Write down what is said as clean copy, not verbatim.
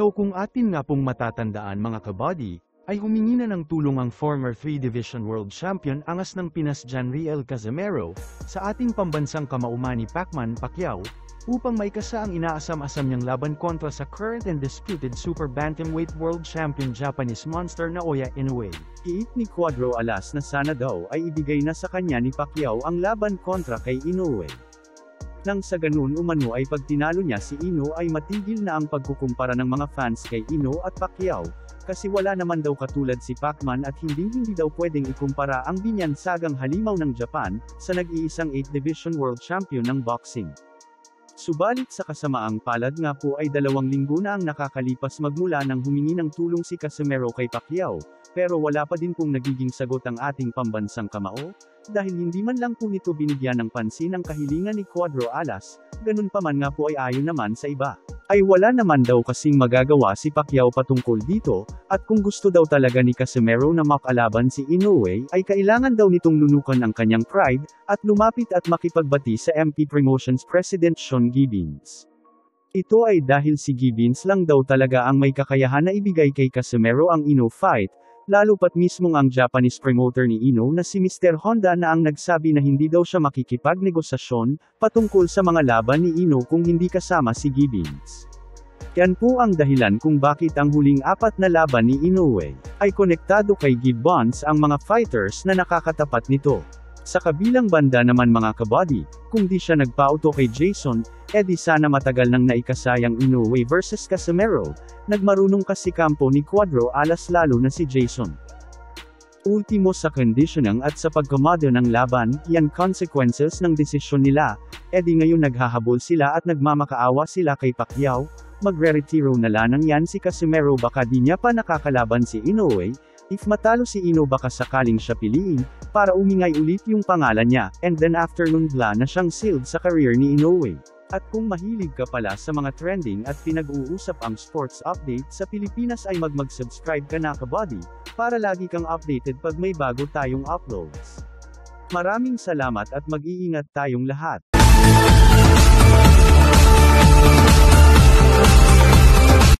So kung atin nga pong matatandaan mga kabody, ay humingi na ng tulong ang former 3-division world champion angas ng Pinas Janriel Casimero, sa ating pambansang kamaumani Pacman Pacquiao, upang maikasa ang inaasam-asam niyang laban kontra sa current and disputed super bantamweight world champion Japanese monster Naoya Inoue. Iit ni Cuadro Alas na sana daw ay ibigay na sa kanya ni Pacquiao ang laban kontra kay Inoue. Nang sa ganun umano ay pag tinalo niya si Ino ay matigil na ang pagkukumpara ng mga fans kay Ino at Pacquiao, kasi wala naman daw katulad si Pacman at hindi daw pwedeng ikumpara ang binyansagang halimaw ng Japan, sa nag-iisang 8th Division World Champion ng boxing. Subalit sa kasamaang palad nga po ay 2 linggo na ang nakakalipas magmula nang humingi ng tulong si Casimero kay Pacquiao, pero wala pa din pong nagiging sagot ang ating pambansang kamao, dahil hindi man lang po nito binigyan ng pansin ang kahilingan ni Cuadro Alas, ganun pa man nga po ay ayon naman sa iba. Ay wala naman daw kasing magagawa si Pacquiao patungkol dito, at kung gusto daw talaga ni Casimero na makalaban si Inoue ay kailangan daw nitong lunukan ang kanyang pride, at lumapit at makipagbati sa MP Promotions President Sean Gibbons. Ito ay dahil si Gibbons lang daw talaga ang may kakayahan na ibigay kay Casimero ang Ino fight, lalo pat mismong ang Japanese promoter ni Ino na si Mr. Honda na ang nagsabi na hindi daw siya makikipagnegosasyon patungkol sa mga laban ni Ino kung hindi kasama si Gibbons. Yan po ang dahilan kung bakit ang huling 4 na laban ni Inoue ay konektado kay Gibbons ang mga fighters na nakakatapat nito. Sa kabilang banda naman mga kabody, kung di siya nagpauto kay Jason, edi sana matagal nang naikasayang Inoue versus Casimero, nagmarunong kasi kampo ni Cuadro Alas lalo na si Jason. Ultimo sa conditioning at sa pagkomado ng laban, yan consequences ng desisyon nila, edi ngayon naghahabol sila at nagmamakaawa sila kay Pacquiao, magre-retiro na lanang yan si Casimero baka di niya pa nakakalaban si Inoue, if matalo si Ino baka sakaling siya piliin, para umingay ulit yung pangalan niya, and then after nun bla na siyang sealed sa career ni Inoue. At kung mahilig ka pala sa mga trending at pinag-uusap ang sports update sa Pilipinas ay mag-subscribe ka na kabody, para lagi kang updated pag may bago tayong uploads. Maraming salamat at mag-iingat tayong lahat.